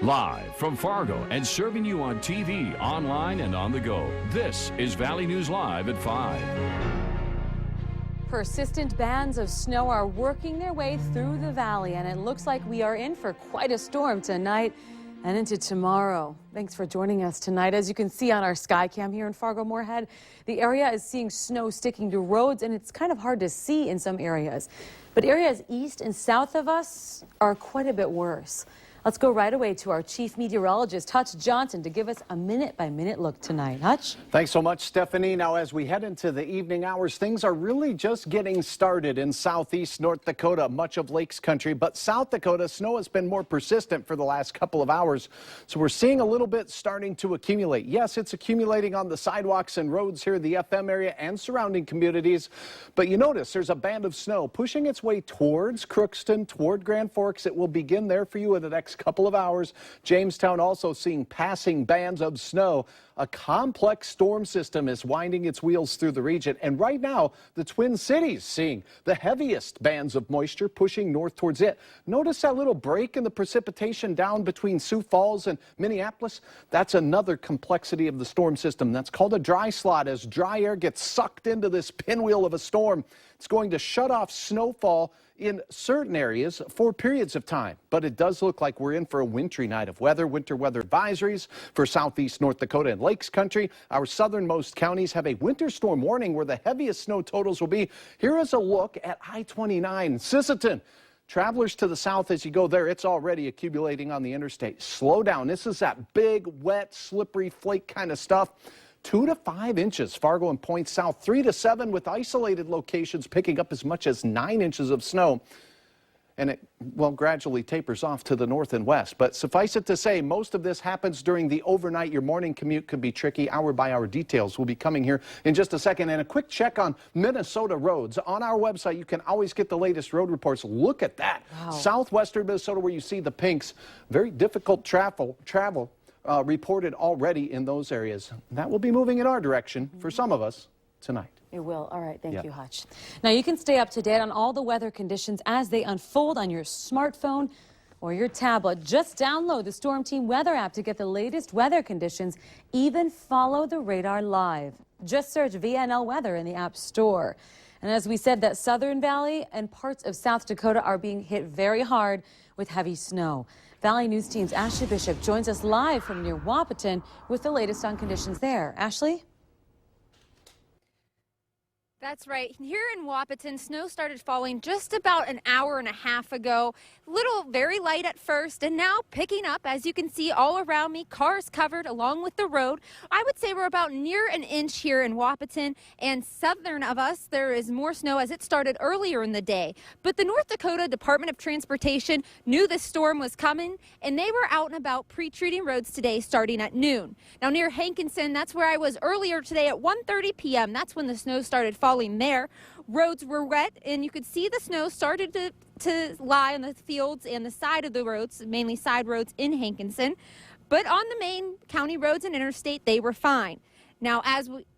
Live from Fargo and serving you on TV, online, and on the go. This is Valley News Live at 5. Persistent bands of snow are working their way through the valley, and it looks like we are in for quite a storm tonight and into tomorrow. Thanks for joining us tonight. As you can see on our sky cam here in Fargo Moorhead, the area is seeing snow sticking to roads, and it's kind of hard to see in some areas. But areas east and south of us are quite a bit worse. Let's go right away to our chief meteorologist, Hutch Johnson, to give us a minute-by-minute look tonight. Hutch? Thanks so much, Stephanie. Now, as we head into the evening hours, things are really just getting started in southeast North Dakota, much of Lakes Country. But South Dakota, snow has been more persistent for the last couple of hours. So we're seeing a little bit starting to accumulate. Yes, it's accumulating on the sidewalks and roads here in the FM area and surrounding communities. But you notice there's a band of snow pushing its way towards Crookston, toward Grand Forks. It will begin there for you in the next couple of hours. Jamestown also seeing passing bands of snow. A complex storm system is winding its wheels through the region. And right now, the Twin Cities seeing the heaviest bands of moisture pushing north towards it. Notice that little break in the precipitation down between Sioux Falls and Minneapolis? That's another complexity of the storm system. That's called a dry slot. As dry air gets sucked into this pinwheel of a storm, it's going to shut off snowfall in certain areas for periods of time. But it does look like we're in for a wintry night of weather. Winter weather advisories for southeast North Dakota and Lakes Country. Our southernmost counties have a winter storm warning where the heaviest snow totals will be. Here is a look at I-29, Sisseton. Travelers to the south, as you go there, it's already accumulating on the interstate. Slow down. This is that big, wet, slippery flake kind of stuff. 2 to 5 inches, Fargo and Point South, 3 to 7 with isolated locations picking up as much as 9 inches of snow. And it, well, gradually tapers off to the north and west. But suffice it to say, most of this happens during the overnight. Your morning commute could be tricky. Hour by hour details will be coming here in just a second. And a quick check on Minnesota roads. On our website, you can always get the latest road reports. Look at that. Wow. Southwestern Minnesota, where you see the pinks. Very difficult travel reported already in those areas. That will be moving in our direction for some of us tonight. It will. All right. Thank you, Hutch. Now, you can stay up to date on all the weather conditions as they unfold on your smartphone or your tablet. Just download the Storm Team Weather app to get the latest weather conditions. Even follow the radar live. Just search VNL Weather in the App Store. And as we said, that Southern Valley and parts of South Dakota are being hit very hard with heavy snow. Valley News Team's Ashley Bishop joins us live from near Wahpeton with the latest on conditions there. Ashley? That's right. Here in Wahpeton, snow started falling just about an hour and a half ago. Very light at first, and now picking up. As you can see all around me, cars covered along with the road. I would say we're about near an inch here in Wahpeton, and southern of us, there is more snow as it started earlier in the day. But the North Dakota Department of Transportation knew this storm was coming, and they were out and about pre-treating roads today starting at noon. Now near Hankinson, that's where I was earlier today at 1:30 p.m. That's when the snow started falling there. Roads were wet, and you could see the snow started to lie on the fields and the side of the roads, mainly side roads in Hankinson. But on the main county roads and interstate, they were fine. Now,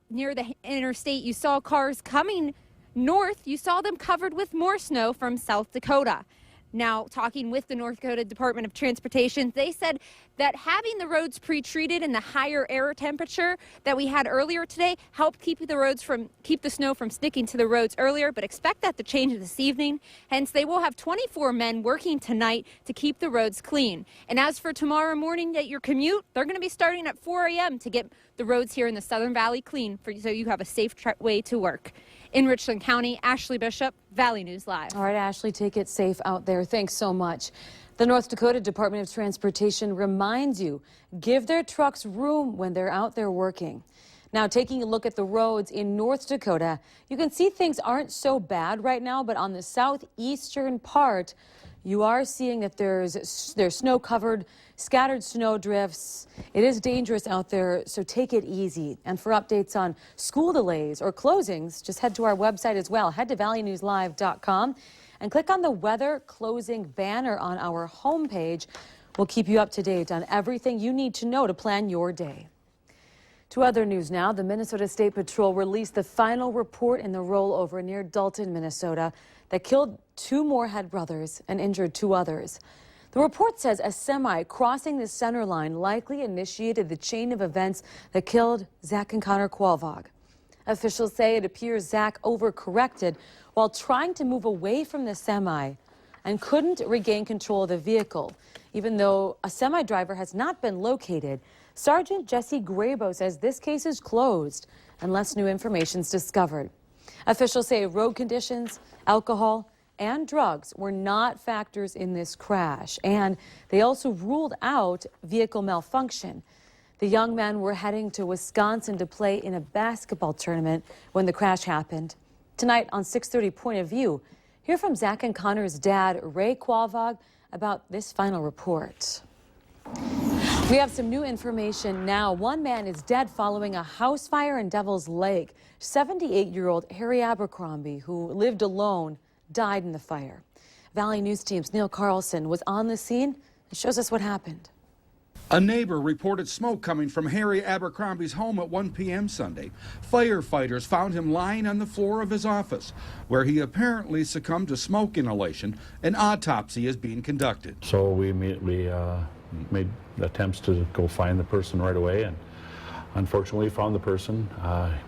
near the interstate, you saw cars coming north. You saw them covered with more snow from South Dakota. Now, talking with the North Dakota Department of Transportation, they said that having the roads pre-treated and the higher air temperature that we had earlier today helped keep the snow from sticking to the roads earlier, but expect that to change this evening. Hence, they will have 24 men working tonight to keep the roads clean. And as for tomorrow morning at your commute, they're going to be starting at 4 a.m. to get the roads here in the Southern Valley clean so you have a safe way to work. In Richland County, Ashley Bishop, Valley News Live. All right, Ashley, take it safe out there. Thanks so much. The North Dakota Department of Transportation reminds you, give their trucks room when they're out there working. Now, taking a look at the roads in North Dakota, you can see things aren't so bad right now, but on the southeastern part, you are seeing that there's snow-covered, scattered snow drifts. It is dangerous out there, so take it easy. And for updates on school delays or closings, just head to our website as well. Head to valleynewslive.com and click on the weather closing banner on our homepage. We'll keep you up to date on everything you need to know to plan your day. To other news now, the Minnesota State Patrol released the final report in the rollover near Dalton, Minnesota, that killed 2 Moorhead brothers and injured 2 others. The The report says a semi crossing the center line likely initiated the chain of events that killed Zach and Connor Qualvog. Officials say it appears Zach overcorrected while trying to move away from the semi and couldn't regain control of the vehicle. Even though a semi driver has not been located, Sergeant Jesse Grabo says this case is closed unless new information is discovered. Officials say road conditions, alcohol, and drugs were not factors in this crash, and they also ruled out vehicle malfunction. The young men were heading to Wisconsin to play in a basketball tournament when the crash happened. Tonight on 6:30 Point of View, hear from Zach and Connor's dad, Ray Qualvog, about this final report. We have some new information now. One man is dead following a house fire in Devil's Lake. 78-year-old Harry Abercrombie, who lived alone, died in the fire. Valley News Team's Neil Carlson was on the scene and shows us what happened. A neighbor reported smoke coming from Harry Abercrombie's home at 1 p.m. Sunday. Firefighters found him lying on the floor of his office, where he apparently succumbed to smoke inhalation. An autopsy is being conducted. So we immediately made attempts to go find the person right away, and unfortunately found the person.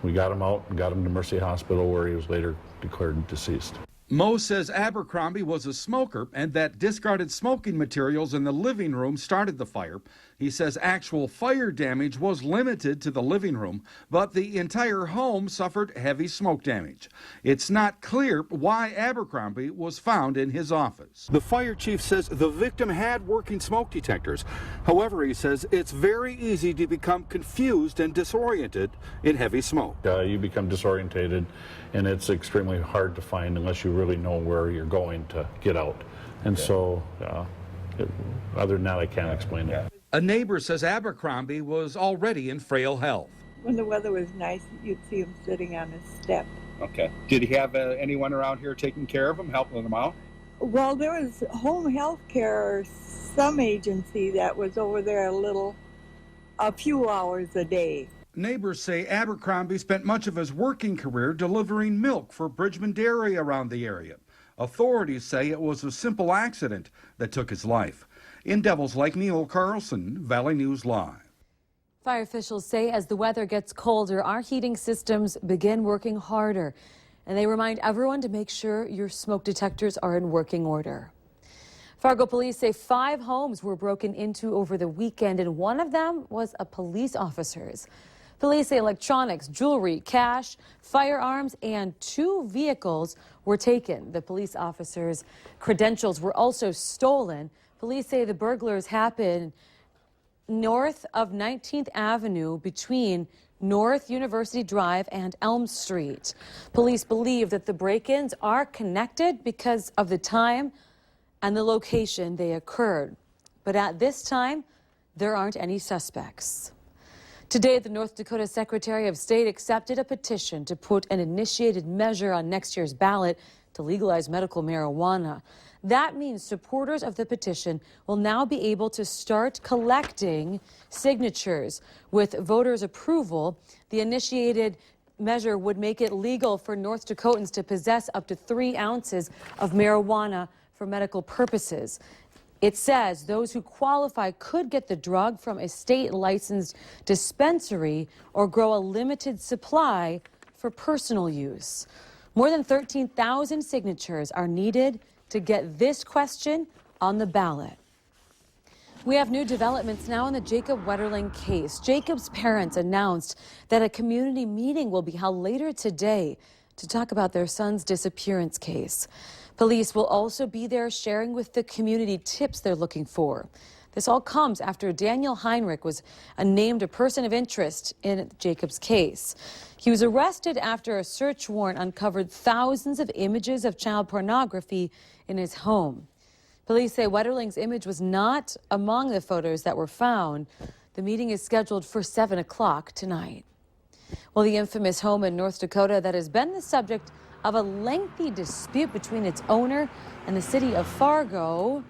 We got him out and got him to Mercy Hospital, where he was later declared deceased. Mo says Abercrombie was a smoker and that discarded smoking materials in the living room started the fire. He says actual fire damage was limited to the living room, but the entire home suffered heavy smoke damage. It's not clear why Abercrombie was found in his office. The fire chief says the victim had working smoke detectors. However, he says it's very easy to become confused and disoriented in heavy smoke. You become disorientated, and it's extremely hard to find unless you really know where you're going to get out. And so, other than that, I can't explain it. A neighbor says Abercrombie was already in frail health. When the weather was nice, you'd see him sitting on his step. Okay. Did he have anyone around here taking care of him, helping him out? Well, there was home health care, some agency that was over there a few hours a day. Neighbors say Abercrombie spent much of his working career delivering milk for Bridgman Dairy around the area. Authorities say it was a simple accident that took his life. In Devils Lake, Neil Carlson, Valley News Live. Fire officials say as the weather gets colder, our heating systems begin working harder. And they remind everyone to make sure your smoke detectors are in working order. Fargo police say 5 homes were broken into over the weekend, and one of them was a police officer's. Police say electronics, jewelry, cash, firearms, and 2 vehicles were taken. The police officers' credentials were also stolen. Police say the burglars happened north of 19th Avenue between North University Drive and Elm Street. Police believe that the break-ins are connected because of the time and the location they occurred. But at this time, there aren't any suspects. Today, the North Dakota Secretary of State accepted a petition to put an initiated measure on next year's ballot to legalize medical marijuana. That means supporters of the petition will now be able to start collecting signatures. With voters' approval, the initiated measure would make it legal for North Dakotans to possess up to 3 ounces of marijuana for medical purposes. It says those who qualify could get the drug from a state-licensed dispensary or grow a limited supply for personal use. More than 13,000 signatures are needed to get this question on the ballot. We have new developments now in the Jacob Wetterling case. Jacob's parents announced that a community meeting will be held later today to talk about their son's disappearance case. Police will also be there sharing with the community tips they're looking for. This all comes after Daniel Heinrich was named a person of interest in Jacob's case. He was arrested after a search warrant uncovered thousands of images of child pornography in his home. Police say Wetterling's image was not among the photos that were found. The meeting is scheduled for 7 o'clock tonight. Well, the infamous home in North Dakota that has been the subject of a lengthy dispute between its owner and the city of Fargo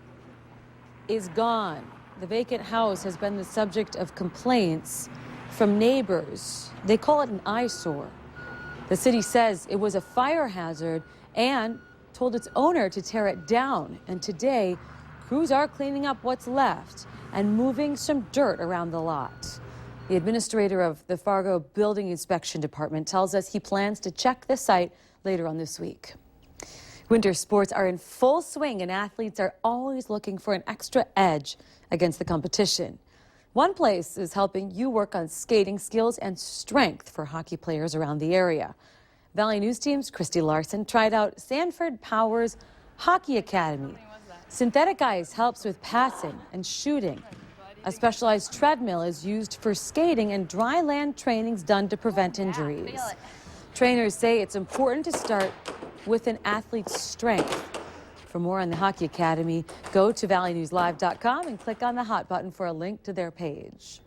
is gone. The vacant house has been the subject of complaints from neighbors. They call it an eyesore. The city says it was a fire hazard and told its owner to tear it down. And today, crews are cleaning up what's left and moving some dirt around the lot. The administrator of the Fargo Building Inspection Department tells us he plans to check the site later on this week. Winter sports are in full swing and athletes are always looking for an extra edge against the competition. One place is helping you work on skating skills and strength for hockey players around the area. Valley News Team's Christy Larson tried out Sanford Power's Hockey Academy. Synthetic ice helps with passing and shooting. A specialized treadmill is used for skating and dry land training's done to prevent injuries. Trainers say it's important to start with an athlete's strength. For more on the Hockey Academy, go to valleynewslive.com and click on the hot button for a link to their page.